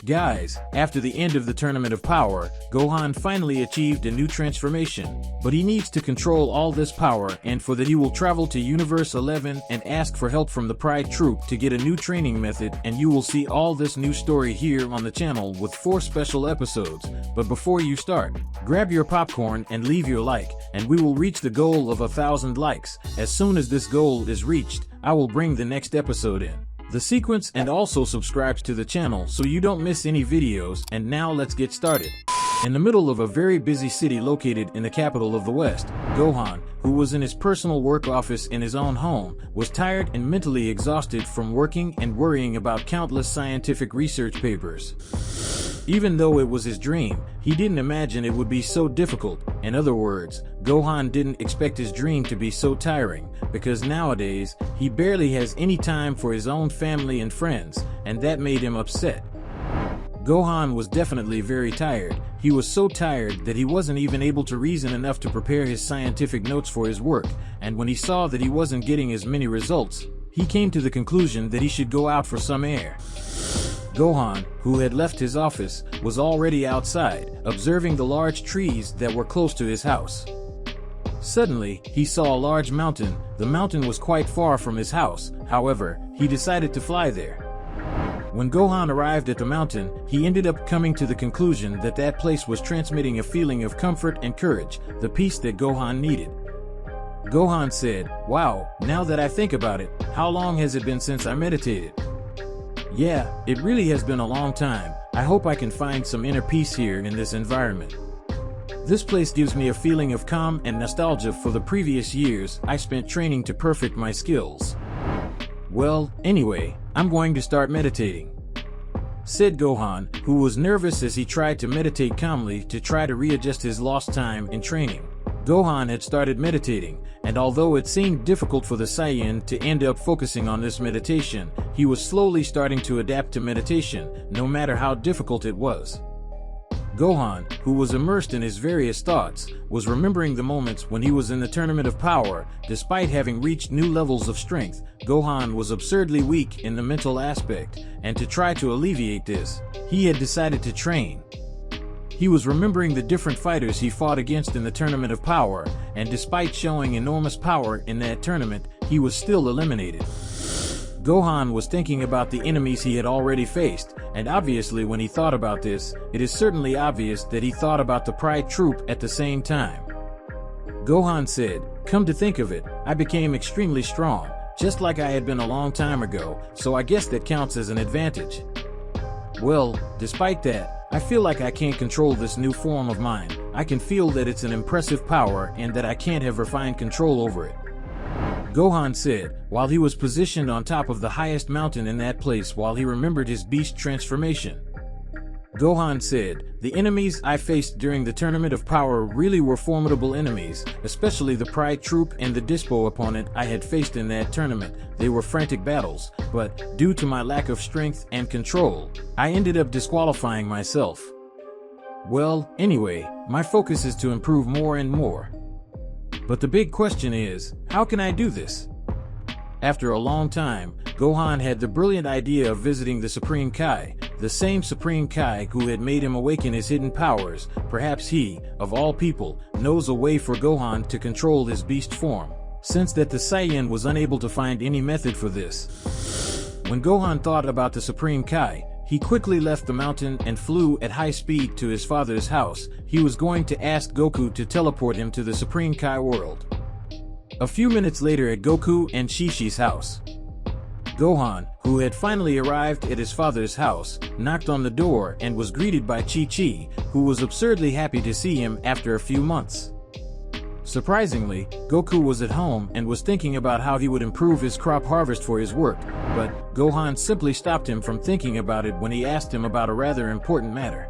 Guys, after the end of the Tournament of Power, Gohan finally achieved a new transformation, but he needs to control all this power, and for that he will travel to Universe 11 and ask for help from the Pride Troop to get a new training method, and you will see all this new story here on the channel with 4 special episodes. But before you start, grab your popcorn and leave your like, and we will reach the goal of 1,000 likes. As soon as this goal is reached, I will bring the next episode in the sequence, and also subscribes to the channel so you don't miss any videos. And now let's get started. In the middle of a very busy city located in the capital of the West, Gohan, who was in his personal work office in his own home, was tired and mentally exhausted from working and worrying about countless scientific research papers. Even though it was his dream, he didn't imagine it would be so difficult. In other words, Gohan didn't expect his dream to be so tiring, because nowadays, he barely has any time for his own family and friends, and that made him upset. Gohan was definitely very tired. He was so tired that he wasn't even able to reason enough to prepare his scientific notes for his work, and when he saw that he wasn't getting as many results, he came to the conclusion that he should go out for some air. Gohan, who had left his office, was already outside, observing the large trees that were close to his house. Suddenly, he saw a large mountain. The mountain was quite far from his house, however, he decided to fly there. When Gohan arrived at the mountain, he ended up coming to the conclusion that that place was transmitting a feeling of comfort and courage, the peace that Gohan needed. Gohan said, "Wow, now that I think about it, how long has it been since I meditated? Yeah, it really has been a long time. I hope I can find some inner peace here in this environment. This place gives me a feeling of calm and nostalgia for the previous years I spent training to perfect my skills. Well, anyway, I'm going to start meditating," said Gohan, who was nervous as he tried to meditate calmly to try to readjust his lost time in training. Gohan had started meditating, and although it seemed difficult for the Saiyan to end up focusing on this meditation, he was slowly starting to adapt to meditation, no matter how difficult it was. Gohan, who was immersed in his various thoughts, was remembering the moments when he was in the Tournament of Power. Despite having reached new levels of strength, Gohan was absurdly weak in the mental aspect, and to try to alleviate this, he had decided to train. He was remembering the different fighters he fought against in the Tournament of Power, and despite showing enormous power in that tournament, he was still eliminated. Gohan was thinking about the enemies he had already faced, and obviously when he thought about this, it is certainly obvious that he thought about the Pride Troop at the same time. Gohan said, "Come to think of it, I became extremely strong, just like I had been a long time ago, so I guess that counts as an advantage. Well, despite that, I feel like I can't control this new form of mine. I can feel that it's an impressive power and that I can't have refined control over it," Gohan said, while he was positioned on top of the highest mountain in that place while he remembered his beast transformation. Gohan said, "The enemies I faced during the Tournament of Power really were formidable enemies, especially the Pride Troop and the Dispo opponent I had faced in that tournament. They were frantic battles, but due to my lack of strength and control, I ended up disqualifying myself. Well, anyway, my focus is to improve more and more. But the big question is, how can I do this?" After a long time, Gohan had the brilliant idea of visiting the Supreme Kai, the same Supreme Kai who had made him awaken his hidden powers. Perhaps he, of all people, knows a way for Gohan to control his beast form, since that the Saiyan was unable to find any method for this. When Gohan thought about the Supreme Kai, he quickly left the mountain and flew at high speed to his father's house. He was going to ask Goku to teleport him to the Supreme Kai world. A few minutes later at Goku and Shishi's house, Gohan, who had finally arrived at his father's house, knocked on the door and was greeted by Chi-Chi, who was absurdly happy to see him after a few months. Surprisingly, Goku was at home and was thinking about how he would improve his crop harvest for his work, but Gohan simply stopped him from thinking about it when he asked him about a rather important matter.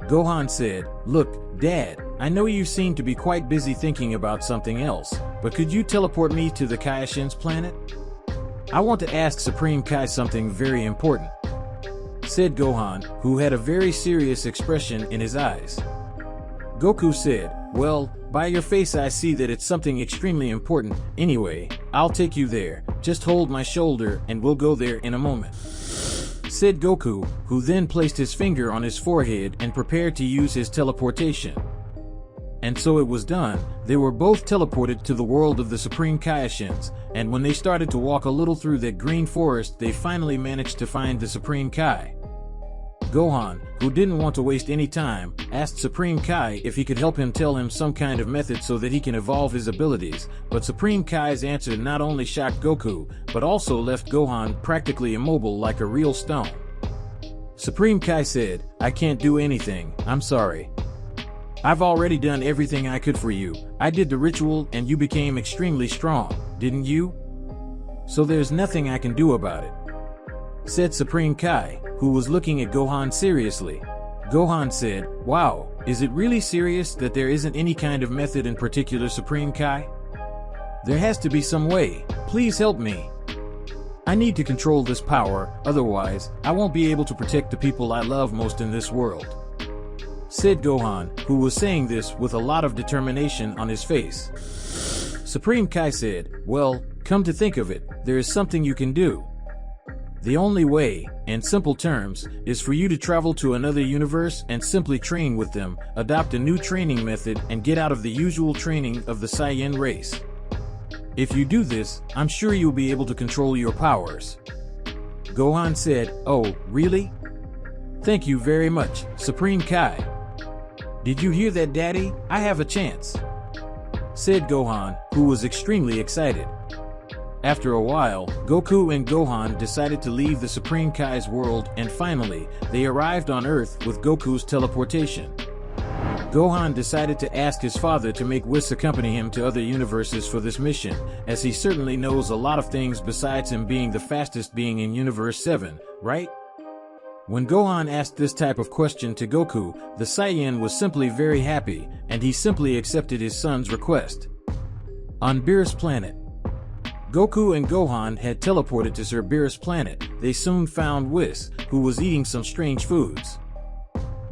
Gohan said, "Look, Dad, I know you seem to be quite busy thinking about something else, but could you teleport me to the Kaioshin's planet? I want to ask Supreme Kai something very important," said Gohan, who had a very serious expression in his eyes. Goku said, "Well, by your face I see that it's something extremely important. Anyway, I'll take you there. Just hold my shoulder and we'll go there in a moment." said Goku, who then placed his finger on his forehead and prepared to use his teleportation. And so it was done. They were both teleported to the world of the Supreme Kaioshins, and when they started to walk a little through that green forest, they finally managed to find the Supreme Kai. Gohan, who didn't want to waste any time, asked Supreme Kai if he could help him tell him some kind of method so that he can evolve his abilities, but Supreme Kai's answer not only shocked Goku, but also left Gohan practically immobile like a real stone. Supreme Kai said, "I can't do anything, I'm sorry. I've already done everything I could for you. I did the ritual and you became extremely strong, didn't you? So there's nothing I can do about it," said Supreme Kai, who was looking at Gohan seriously. Gohan said, "Wow, is it really serious that there isn't any kind of method in particular, Supreme Kai? There has to be some way. Please help me. I need to control this power, otherwise, I won't be able to protect the people I love most in this world," said Gohan, who was saying this with a lot of determination on his face. Supreme Kai said, "Well, come to think of it, there is something you can do. The only way, in simple terms, is for you to travel to another universe and simply train with them, adopt a new training method, and get out of the usual training of the Saiyan race. If you do this, I'm sure you'll be able to control your powers." Gohan said, "Oh, really? Thank you very much, Supreme Kai. Did you hear that, Daddy? I have a chance," said Gohan, who was extremely excited. After a while, Goku and Gohan decided to leave the Supreme Kai's world, and finally, they arrived on Earth with Goku's teleportation. Gohan decided to ask his father to make Whis accompany him to other universes for this mission, as he certainly knows a lot of things besides him being the fastest being in Universe 7, right? When Gohan asked this type of question to Goku, the Saiyan was simply very happy, and he simply accepted his son's request. On Beerus planet, Goku and Gohan had teleported to Sir Beerus planet. They soon found Whis, who was eating some strange foods.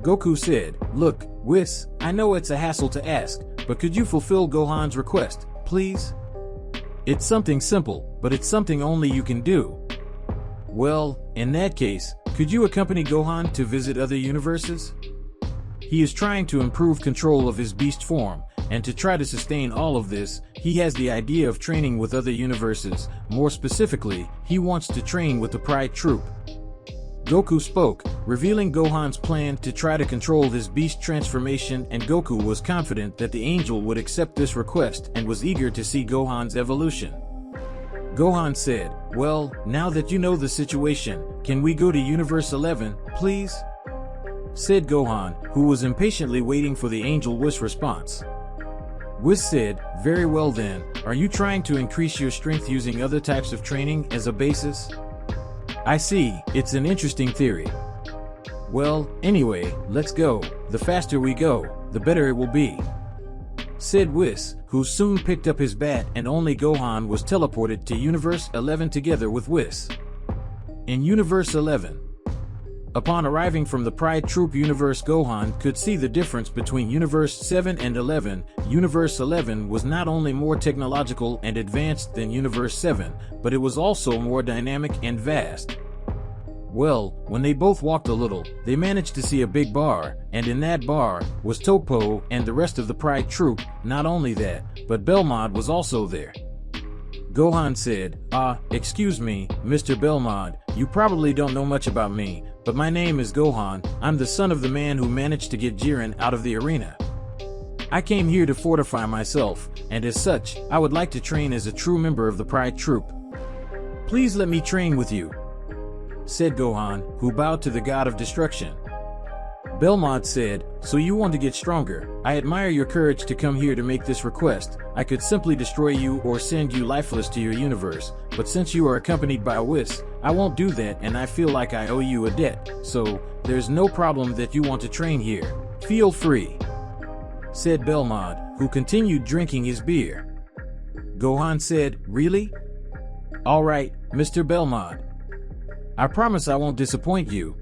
Goku said, "Look, Whis, I know it's a hassle to ask, but could you fulfill Gohan's request, please? It's something simple, but it's something only you can do." "Well, in that case, could you accompany Gohan to visit other universes? He is trying to improve control of his beast form, and to try to sustain all of this, he has the idea of training with other universes. More specifically, he wants to train with the Pride Troop." Goku spoke, revealing Gohan's plan to try to control his beast transformation, and Goku was confident that the angel would accept this request and was eager to see Gohan's evolution. Gohan said, "Well, now that you know the situation, can we go to Universe 11, please?" said Gohan, who was impatiently waiting for the angel Whis response. Whis said, "Very well then, are you trying to increase your strength using other types of training as a basis? I see, it's an interesting theory. Well, anyway, let's go. The faster we go, the better it will be," said Whis, who soon picked up his bat, and only Gohan was teleported to Universe 11 together with Whis. In Universe 11, upon arriving from the Pride Troop universe, Gohan could see the difference between Universe 7 and 11. Universe 11 was not only more technological and advanced than Universe 7, but it was also more dynamic and vast. Well, when they both walked a little, they managed to see a big bar, and in that bar was Tokpo and the rest of the Pride Troop. Not only that, but Belmod was also there. Gohan said, "Excuse me, Mr. Belmod, you probably don't know much about me, but my name is Gohan. I'm the son of the man who managed to get Jiren out of the arena. I came here to fortify myself, and as such, I would like to train as a true member of the Pride Troop. Please let me train with you," said Gohan, who bowed to the god of destruction. Belmod said, "So you want to get stronger? I admire your courage to come here to make this request. I could simply destroy you or send you lifeless to your universe, but since you are accompanied by Whis, I won't do that, and I feel like I owe you a debt, so there's no problem that you want to train here. Feel free," said Belmod, who continued drinking his beer. Gohan said, "Really? All right, Mr. Belmod. I promise I won't disappoint you.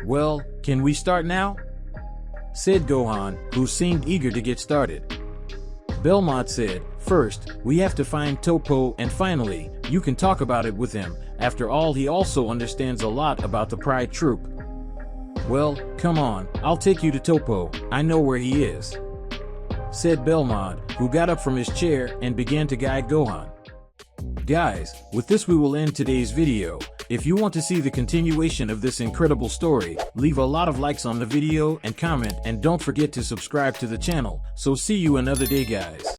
Well, can we start now?" said Gohan, who seemed eager to get started. Belmod said, First, we have to find Topo, and finally, you can talk about it with him. After all, he also understands a lot about the Pride Troop. Well, come on, I'll take you to Topo. I know where he is," said Belmont, who got up from his chair and began to guide Gohan. Guys, with this we will end today's video. If you want to see the continuation of this incredible story, leave a lot of likes on the video and comment, and don't forget to subscribe to the channel. So see you another day, guys.